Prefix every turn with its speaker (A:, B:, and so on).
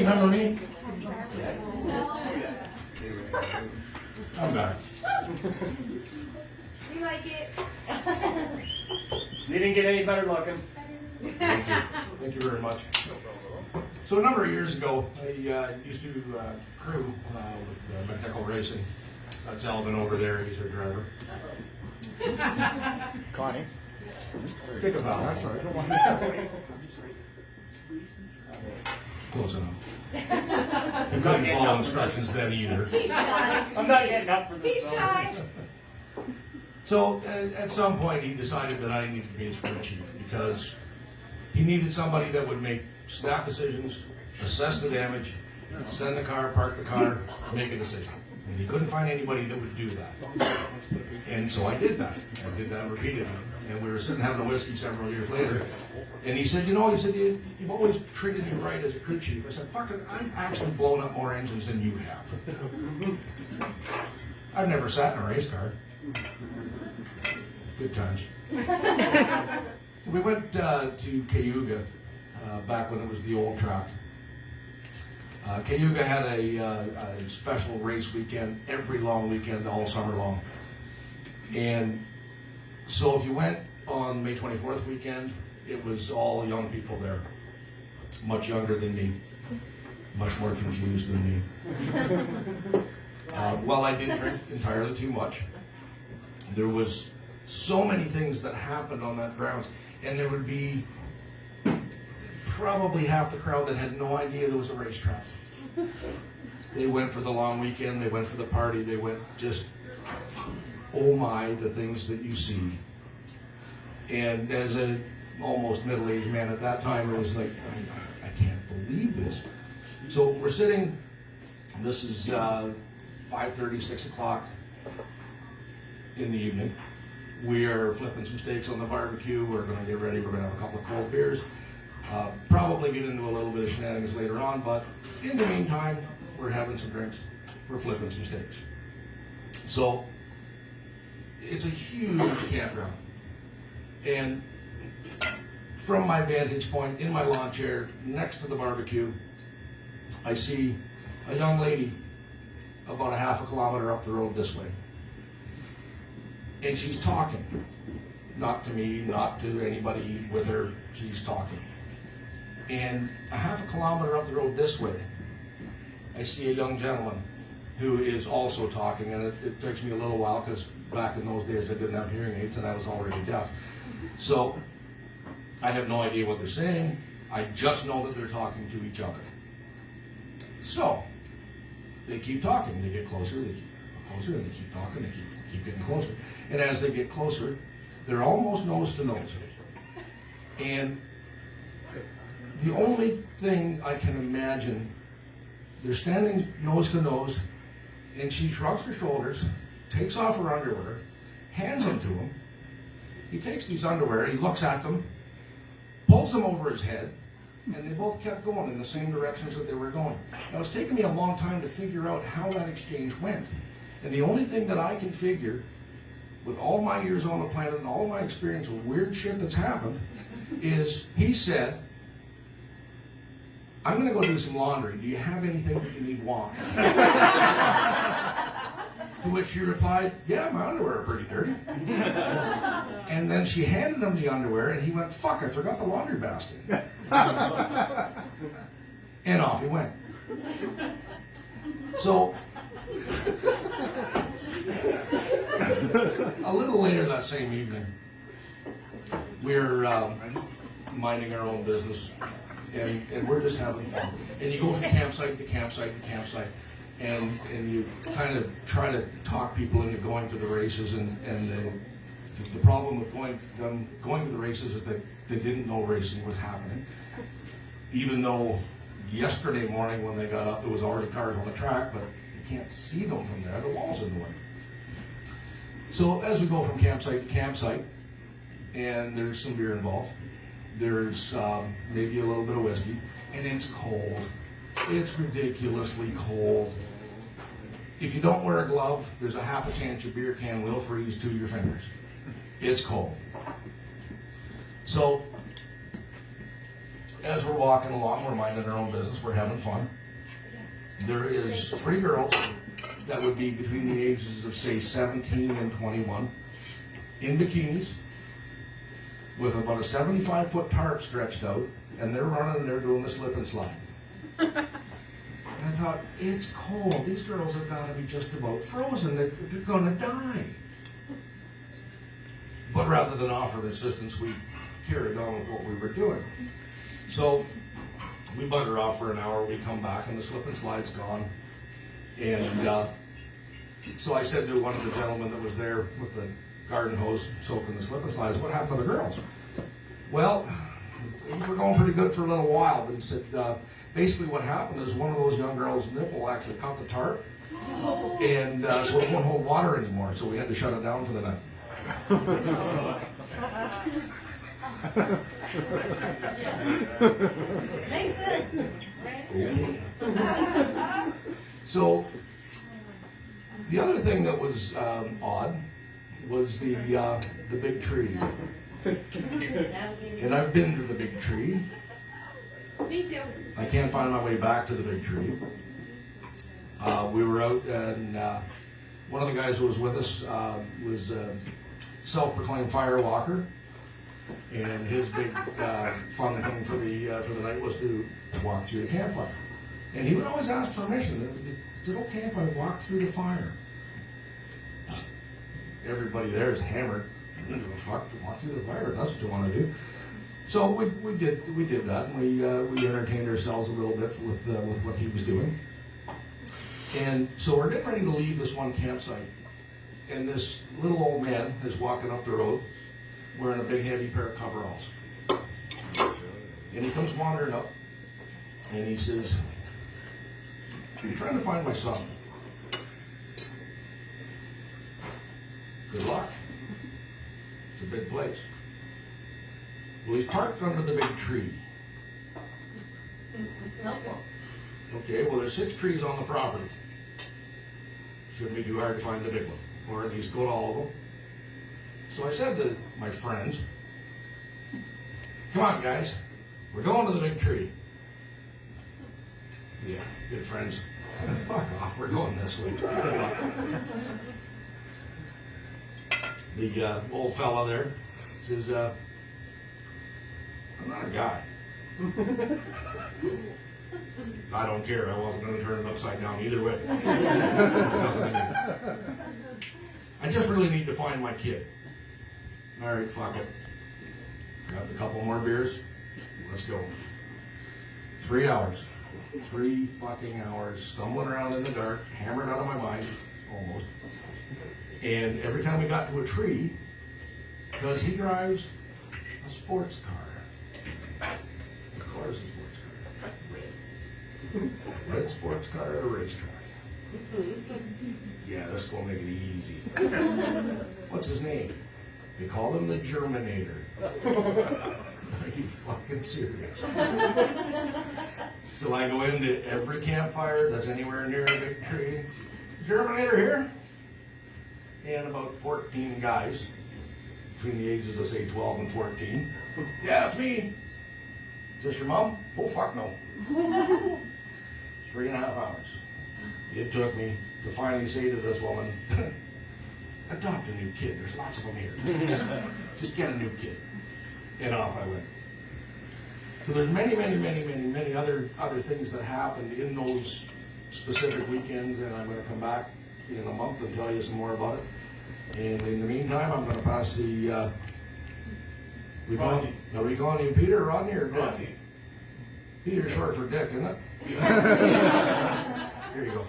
A: remember me? I'm back.
B: We like it.
C: You didn't get any better looking.
A: Thank you. Thank you very much. So a number of years ago, I used to crew with McNichol Racing. That's Alvin over there. He's our driver.
C: Connie.
A: Take a bow. That's all right. Don't want Close enough. You couldn't follow instructions then either.
C: I'm not getting up for this.
B: He's shy.
A: So at some point he decided that I needed to be his crew chief because he needed somebody that would make snap decisions, assess the damage, send the car, park the car, make a decision. And he couldn't find anybody that would do that. And so I did that. I did that repeatedly. And we were sitting having a whiskey several years later. And he said, you've always treated me right as a crew chief. I said, fuck it, I've actually blown up more engines than you have. I've never sat in a race car. Good times. We went to Cayuga back when it was the old track. Cayuga had a special race weekend every long weekend all summer long. And so if you went on May 24th weekend, it was all young people there, much younger than me, much more confused than me. Well, I didn't drink entirely too much. There was so many things that happened on that grounds, and there would be probably half the crowd that had no idea there was a racetrack. They went for the long weekend, they went for the party, they went just, oh my, the things that you see. And as a almost middle-aged man at that time, it was like, I can't believe this. So we're sitting, this is 5:30, 6 o'clock in the evening. We are flipping some steaks on the barbecue. We're going to get ready. We're going to have a couple of cold beers. Probably get into a little bit of shenanigans later on, but in the meantime, we're having some drinks. We're flipping some steaks. So it's a huge campground. And from my vantage point, in my lawn chair, next to the barbecue, I see a young lady about a half a kilometer up the road this way. And she's talking. Not to me, not to anybody with her, she's talking. And a half a kilometer up the road this way, I see a young gentleman who is also talking, and it takes me a little while because back in those days I didn't have hearing aids and I was already deaf. So I have no idea what they're saying. I just know that they're talking to each other. So they keep talking. They get closer, they keep closer, and they keep talking, they keep getting closer. And as they get closer, they're almost nose to nose. And the only thing I can imagine, they're standing nose to nose, and she shrugs her shoulders, takes off her underwear, hands them to him. He takes these underwear, he looks at them, pulls them over his head, and they both kept going in the same directions that they were going. Now, it's taken me a long time to figure out how that exchange went. And the only thing that I can figure, with all my years on the planet and all my experience with weird shit that's happened, is he said, I'm going to go do some laundry. Do you have anything that you need washed? To which she replied, yeah, my underwear are pretty dirty. And then she handed him the underwear, and he went, fuck, I forgot the laundry basket. And off he went. So, a little later that same evening, we're minding our own business, and we're just having fun. And you go from campsite to campsite to campsite, and you kind of try to talk people into going to the races, and the problem with going to the races is that they didn't know racing was happening. Even though yesterday morning when they got up, there was already cars on the track, but you can't see them from there. The wall's in the way. So as we go from campsite to campsite, and there's some beer involved, there's maybe a little bit of whiskey, and it's cold. It's ridiculously cold. If you don't wear a glove, there's a half a chance your beer can will freeze to your fingers. It's cold. So as we're walking along, we're minding our own business, we're having fun. There is 3 girls that would be between the ages of, say, 17 and 21, in bikinis, with about a 75-foot tarp stretched out, and they're running and they're doing the slip and slide. And I thought, it's cold. These girls have got to be just about frozen. They're going to die. But rather than offer assistance, we carried on with what we were doing. So we bugger off for an hour. We come back, and the slip and slide's gone. And so I said to one of the gentlemen that was there with the garden hose soaking the slip and slides, what happened to the girls? Well, things were going pretty good for a little while, but he said, basically what happened is one of those young girls' nipple actually caught the tarp, and so it won't hold water anymore, so we had to shut it down for the night.
B: Makes sense.
A: Okay. So the other thing that was odd was the big tree. And I've been to the big tree.
B: Me too.
A: I can't find my way back to the big tree. We were out, and one of the guys who was with us was a self-proclaimed fire walker, and his big fun thing for the night was to walk through the campfire. And he would always ask permission. Is it okay if I walk through the fire? Everybody there is hammered. I don't give a fuck to walk through the fire if that's what you want to do. So we did that, and we entertained ourselves a little bit with what he was doing. And so we're getting ready to leave this one campsite, and this little old man is walking up the road wearing a big heavy pair of coveralls. And he comes wandering up, and he says, "I'm trying to find my son." Good luck. It's a big place. Well, he's parked under the big tree. Okay, well, there's 6 trees on the property. Shouldn't be too hard to find the big one, or at least go to all of them. So I said to my friends, "Come on, guys, we're going to the big tree." Yeah, good friends. Fuck off, we're going this way. The old fella there says, "I'm not a guy." I don't care. I wasn't going to turn it upside down either way. I just really need to find my kid. All right, fuck it. Grabbed a couple more beers. Let's go. 3 hours. 3 fucking hours. Stumbling around in the dark, hammered out of my mind, almost. And every time we got to a tree, because he drives a sports car. What color is the sports car? Red. Red sports car at a racetrack. Yeah, this will make it easy. What's his name? They called him the Germinator. Are you fucking serious? So I go into every campfire that's anywhere near a big tree. Germinator here? And about 14 guys between the ages of, say, 12 and 14. "Yeah, it's me." "Is this your mom?" "Oh, fuck no." 3.5 hours. It took me to finally say to this woman, "Adopt a new kid. There's lots of them here. Just get a new kid." And off I went. So there's many other things that happened in those specific weekends, and I'm going to come back in a month and tell you some more about it. And in the meantime, I'm going to pass the. Are we calling you Peter, Rodney, or Dick?
C: Rodney.
A: Peter's short for Dick, isn't it? Here you go.